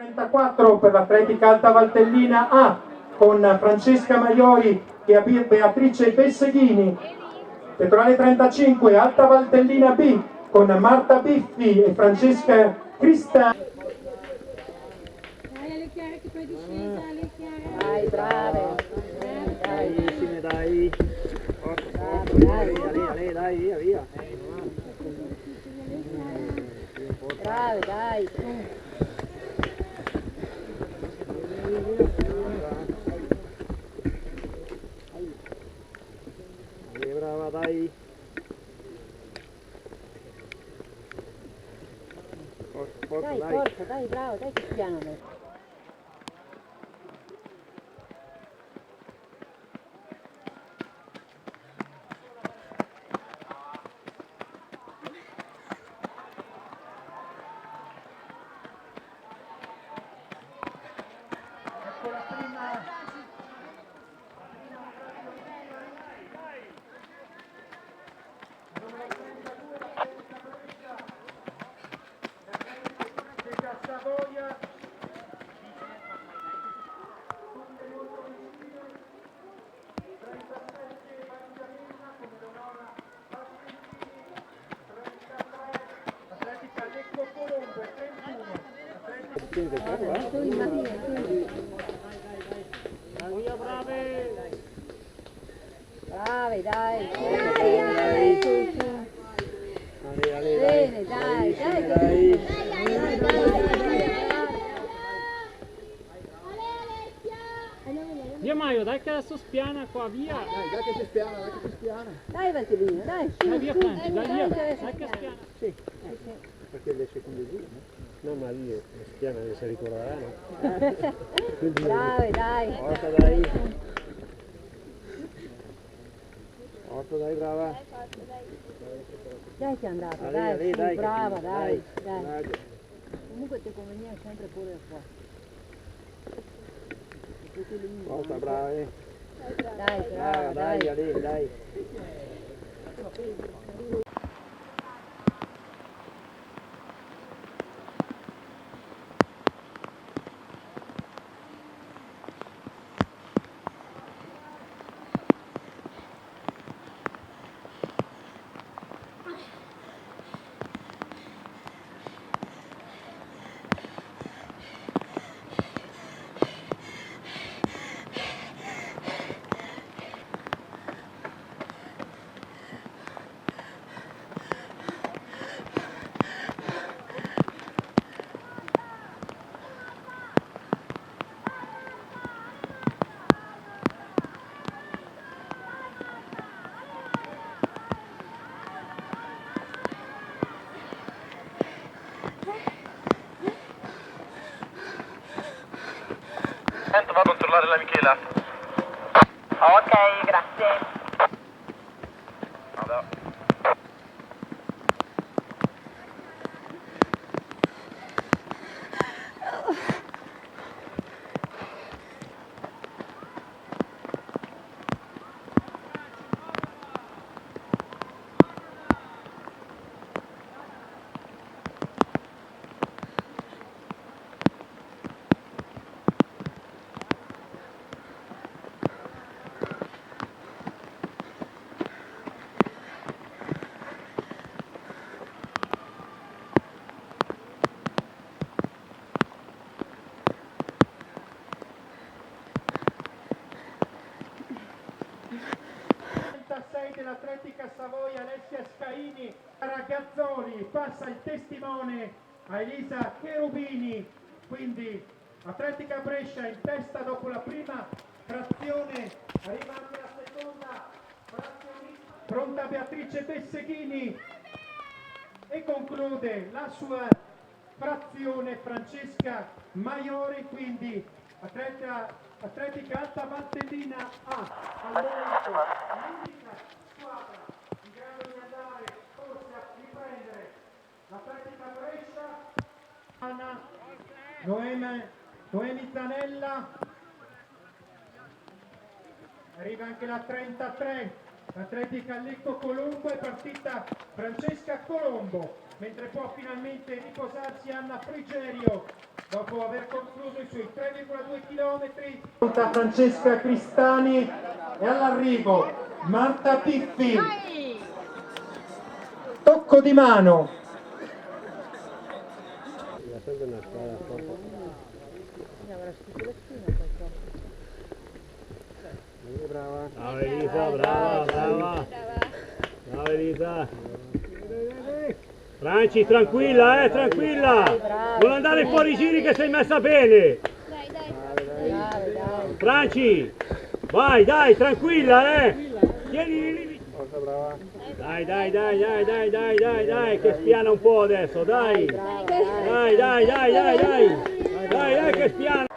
34 per l'Atletica Alta Valtellina A con Francesca Maiori e Beatrice Besseghini. Petronale 35 Alta Valtellina B con Marta Biffi e Francesca Crista. Dai alle chiare che poi discesa, alle chiare. Dai, brave. Bravissime, dai. Dai, via, via. Brave, dai. Brava, dai. Forza, Dai, dai. forza, dai, bravo, dai che piano adesso. Savoia. Atletica Lecco Colombo 31. Via, brave. Brave, dai. Dai. Bene, dai, Via Maio, dai che adesso spiana qua, via. Dai che si spiana, dai che si spiana. Dai Valtellina, dai. Dai via Franci, dai via. Dai che spiana. Sì, perché le seconde due, no? No, ma lì le spiana ne si ricorderanno. Brave, dai. Orto, dai. Orto, dai, brava. Dai che è andata, Ali, dai, Ali, sì, dai, brava, che- dai. dai. Comunque te conveniva sempre pure qua. Orto, brave. Dai, brava, Dai, dai. Ali, dai. Vado a controllare la Michela. Ok, grazie. Vado. Dell'Atletica Savoia Alessia Scaini, Ragazzoli, passa il testimone a Elisa Cherubini, quindi Atletica Brescia in testa dopo la prima frazione, arriva anche la seconda frazionista, pronta Beatrice Besseghini e conclude la sua frazione Francesca Maiori, quindi Atletica Alta Valtellina A. Allora, l'unica squadra in grado di andare forse a riprendere l'Atletica Brescia, Noemi Zanella, arriva anche la 33, l'Atletica Lecco Colombo, è partita Francesca Colombo, mentre può finalmente riposarsi Anna Frigerio dopo aver concluso i suoi 3,2 km. Francesca Cristani e all'arrivo Marta Piffi. Tocco di mano. Brava. Brava Elisa, brava, brava. Brava Elisa. Franci, tranquilla, tranquilla. Non andare fuori giri che sei messa bene. Franci, vai, dai, tranquilla, Tieni lì. Brava. Dai, che spiana un po' adesso, dai. Dai, che spiana.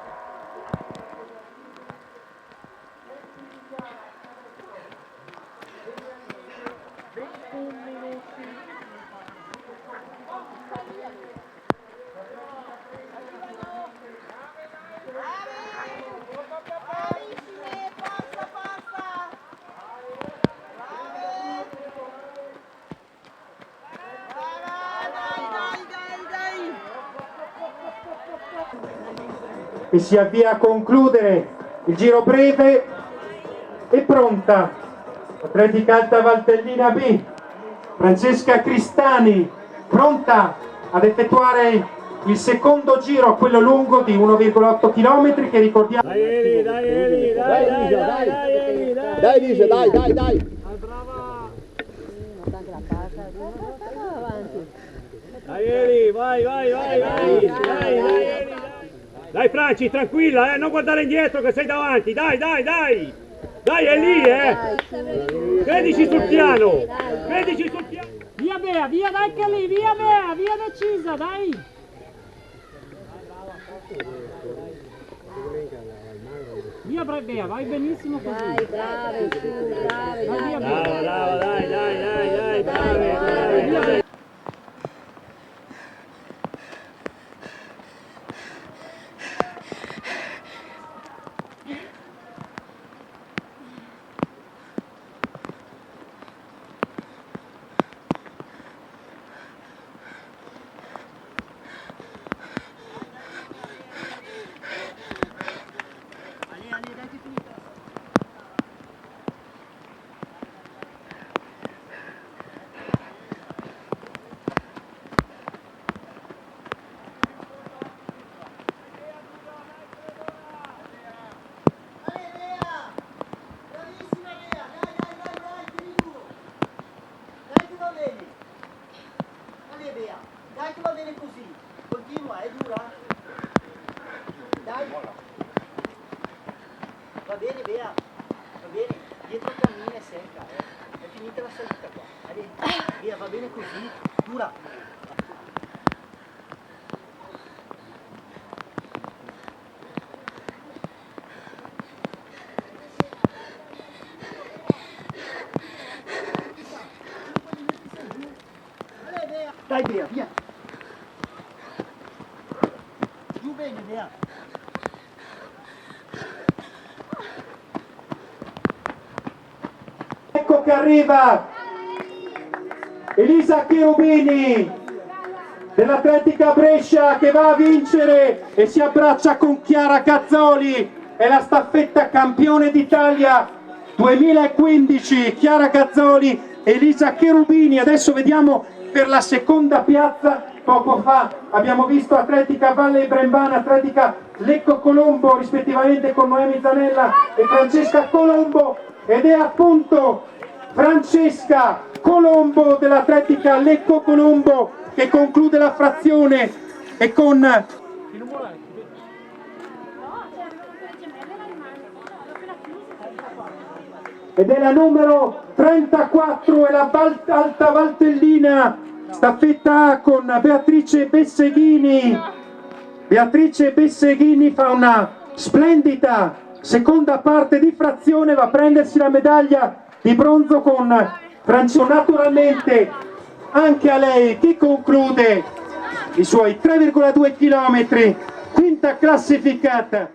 E si avvia a concludere il giro breve. È pronta Atletica Alta Valtellina B, Francesca Cristani, pronta ad effettuare il secondo giro, quello lungo di 1,8 km che ricordiamo. Dai Eli, dai. Dai Lisa, dai. Brava. Anche la passa, avanti. Dai Eli, vai. Dai Franci, tranquilla, non guardare indietro che sei davanti, dai! Dai, è lì, Credici sul piano! Via Bea, via dai che lì, via Bea, via decisa, dai! Via Bea, vai benissimo così! Dai, brave, su, brave, Vai via dai. Bea! Brava, dai, brave. Dai che va bene così, continua, è dura. Dai. Va bene Bea, va bene, dietro il cammino è secca, è finita la salita qua. Bea, va bene così, dura. Dai Bea, via! Giù bene Bea! Ecco che arriva Elisa Cherubini dell'Atletica Brescia che va a vincere e si abbraccia con Chiara Gazzoli. È la staffetta campione d'Italia 2015. Chiara Gazzoli, Elisa Cherubini. Adesso vediamo per la seconda piazza. Poco fa abbiamo visto Atletica Valle Brembana, Atletica Lecco Colombo, rispettivamente con Noemi Zanella e Francesca Colombo, ed è appunto Francesca Colombo dell'Atletica Lecco Colombo che conclude la frazione e con ed è la numero 34 e la Alta Valtellina, staffetta A con Beatrice Besseghini. Beatrice Besseghini fa una splendida seconda parte di frazione, va a prendersi la medaglia di bronzo con Francesco. Naturalmente anche a lei che conclude i suoi 3,2 km, quinta classificata.